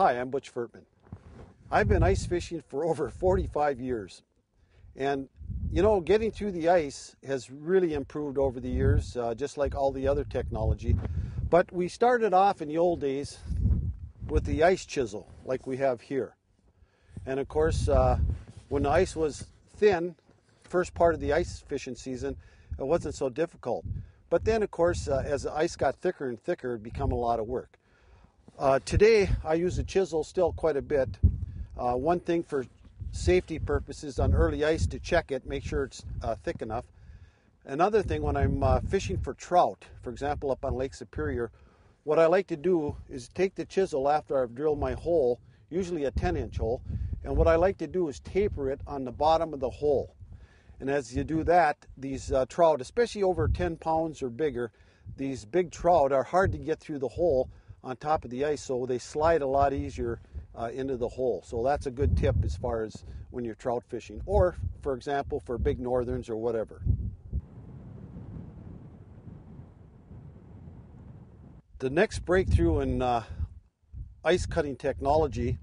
Hi, I'm Butch Furtman. I've been ice fishing for over 45 years. And, you know, getting through the ice has really improved over the years, just like all the other technology. But we started off in the old days with the ice chisel, like we have here. And of course, when the ice was thin, first part of the ice fishing season, it wasn't so difficult. But then, of course, as the ice got thicker and thicker, it became a lot of work. Today, I use the chisel still quite a bit. One thing for safety purposes on early ice to check it, make sure it's thick enough. Another thing, when I'm fishing for trout, for example, up on Lake Superior, what I like to do is take the chisel after I've drilled my hole, usually a 10-inch hole, and what I like to do is taper it on the bottom of the hole. And as you do that, these trout, especially over 10 pounds or bigger, these big trout are hard to get through the hole on top of the ice, so they slide a lot easier into the hole. So that's a good tip as far as when you're trout fishing, or for example for big northerns or whatever. The next breakthrough in ice cutting technology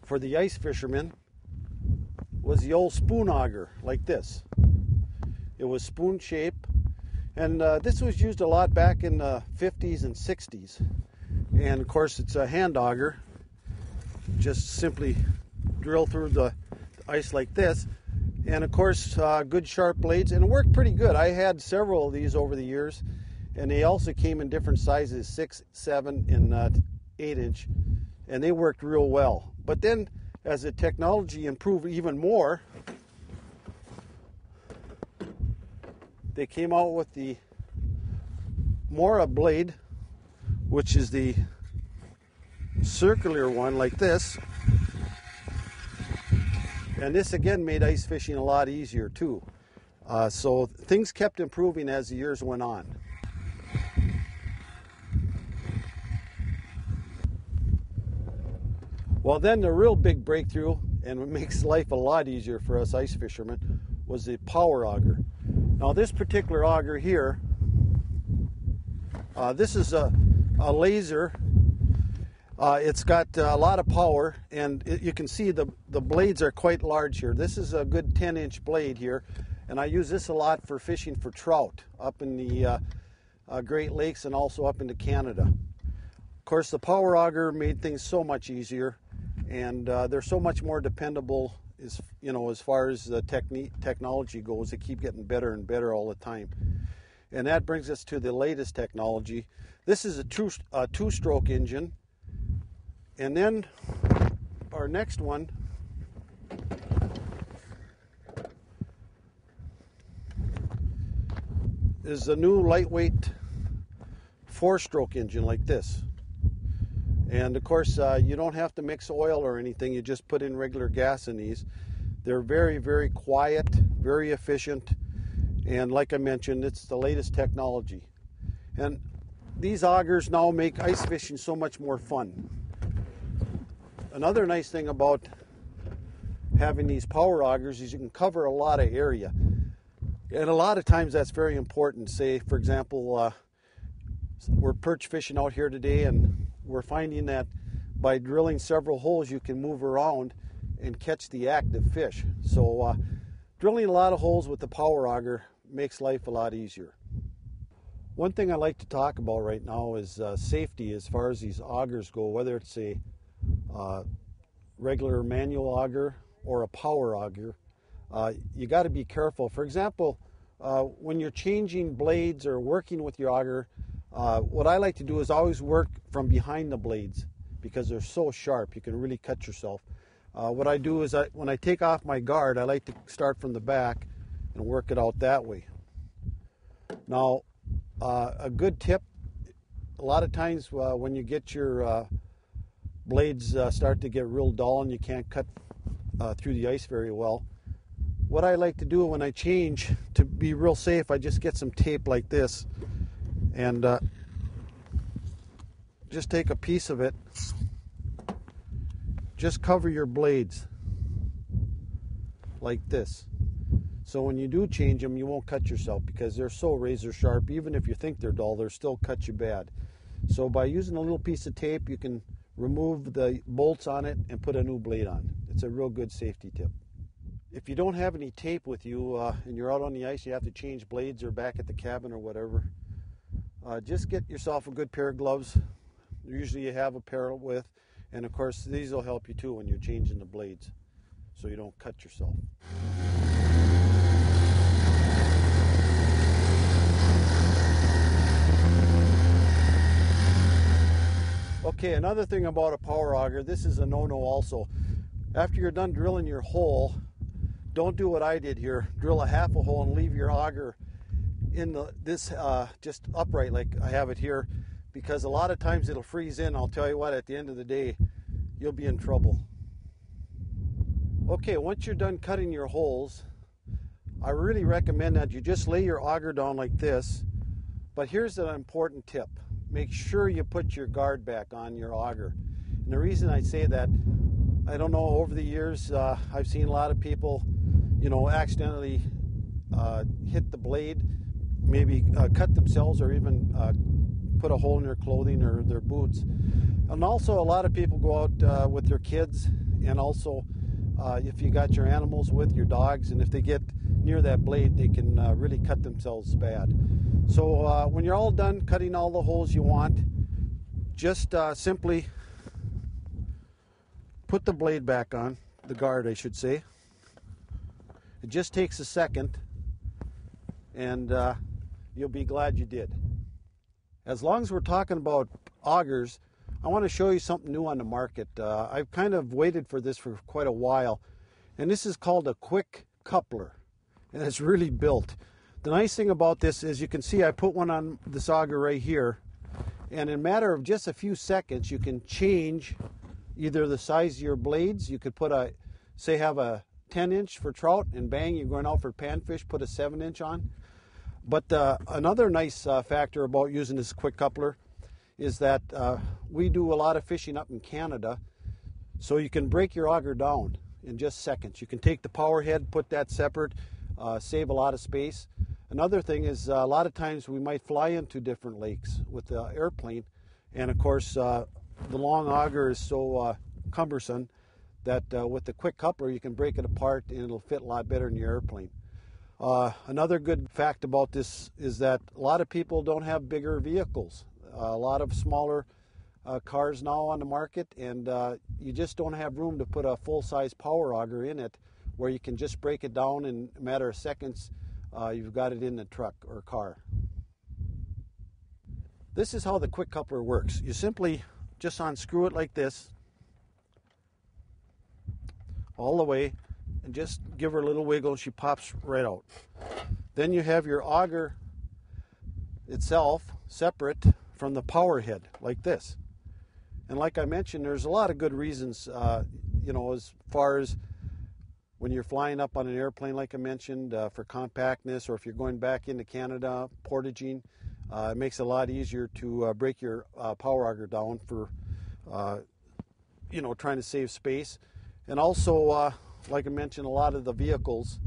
for the ice fishermen was the Old Spoon Auger, like this. It was spoon shaped, and this was used a lot back in the 50s and 60s. And of course, it's a hand auger. Just simply drill through the ice like this. And of course, good sharp blades, and it worked pretty good. I had several of these over the years, and they also came in different sizes, 6, 7, and 8-inch, and they worked real well. But then, as the technology improved even more, they came out with the Mora blade, which is the circular one like this. And this again made ice fishing a lot easier too. So things kept improving as the years went on. Well, then the real big breakthrough, and it makes life a lot easier for us ice fishermen, was the Power Auger. Now this particular auger here, this is a laser. It's got a lot of power, and you can see the blades are quite large here. This is a good 10-inch blade here, and I use this a lot for fishing for trout up in the Great Lakes and also up into Canada. Of course, the Power Auger made things so much easier, and they're so much more dependable as far as the technology goes. They keep getting better and better all the time. And that brings us to the latest technology. This is a two-stroke engine. And then our next one is the new lightweight 4-stroke engine like this. And of course, you don't have to mix oil or anything. You just put in regular gas in these. They're very, very quiet, very efficient. And like I mentioned, it's the latest technology. And these augers now make ice fishing so much more fun. Another nice thing about having these Power Augers is you can cover a lot of area. And a lot of times that's very important. Say, for example, we're perch fishing out here today, and we're finding that by drilling several holes you can move around and catch the active fish. So drilling a lot of holes with the Power Auger makes life a lot easier. One thing I like to talk about right now is safety as far as these augers go, whether it's a regular manual auger or a Power Auger. You got to be careful. For example, when you're changing blades or working with your auger, what I like to do is always work from behind the blades because they're so sharp. You can really cut yourself. What I do is when I take off my guard, I like to start from the back and work it out that way. Now, a good tip, a lot of times when you get your blades start to get real dull and you can't cut through the ice very well, what I like to do when I change, to be real safe, I just get some tape like this and just take a piece of it, just cover your blades like this. So when you do change them, you won't cut yourself because they're so razor sharp. Even if you think they're dull, they'll still cut you bad. So by using a little piece of tape, you can remove the bolts on it and put a new blade on. It's a real good safety tip. If you don't have any tape with you and you're out on the ice, you have to change blades or back at the cabin or whatever, just get yourself a good pair of gloves. Usually you have a pair with, and of course these will help you too when you're changing the blades so you don't cut yourself. Okay, another thing about a power auger, this is a no-no also. After you're done drilling your hole, don't do what I did here. Drill a half a hole and leave your auger in this just upright like I have it here, because a lot of times it'll freeze in. I'll tell you what, at the end of the day, you'll be in trouble. Okay, once you're done cutting your holes, I really recommend that you just lay your auger down like this. But here's an important tip. Make sure you put your guard back on your auger. And the reason I say that, I don't know, over the years, I've seen a lot of people, accidentally hit the blade, maybe cut themselves or even put a hole in their clothing or their boots. And also a lot of people go out with their kids, and also if you got your animals with, your dogs, and if they get near that blade, they can really cut themselves bad. So when you're all done cutting all the holes you want, just simply put the blade back on, the guard I should say. It just takes a second, and you'll be glad you did. As long as we're talking about augers, I want to show you something new on the market. I've kind of waited for this for quite a while, and this is called a quick coupler, and it's really built. The nice thing about this is you can see I put one on this auger right here, and in a matter of just a few seconds you can change either the size of your blades. You could put have a 10-inch for trout, and bang, you're going out for panfish, put a 7-inch on. But another nice factor about using this quick coupler is that we do a lot of fishing up in Canada, so you can break your auger down in just seconds. You can take the power head, put that separate, save a lot of space. Another thing is a lot of times we might fly into different lakes with the airplane, and of course the long auger is so cumbersome that with the quick coupler you can break it apart and it'll fit a lot better in your airplane. Another good fact about this is that a lot of people don't have bigger vehicles. A lot of smaller cars now on the market, and you just don't have room to put a full-size power auger in it where you can just break it down in a matter of seconds. You've got it in the truck or car. This is how the quick coupler works. You simply just unscrew it like this all the way and just give her a little wiggle. She pops right out. Then you have your auger itself separate from the power head like this. And like I mentioned, there's a lot of good reasons, as far as when you're flying up on an airplane, like I mentioned, for compactness, or if you're going back into Canada, portaging, it makes it a lot easier to break your power auger down for, trying to save space. And also, like I mentioned, a lot of the vehicles,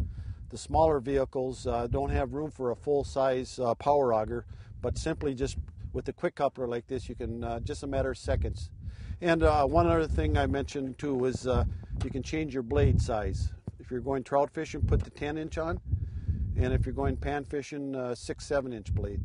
the smaller vehicles, don't have room for a full-size power auger, but simply just with a quick coupler like this, you can, just a matter of seconds. And one other thing I mentioned too is you can change your blade size. If you're going trout fishing, put the 10-inch on, and if you're going pan fishing, 6-7-inch blade.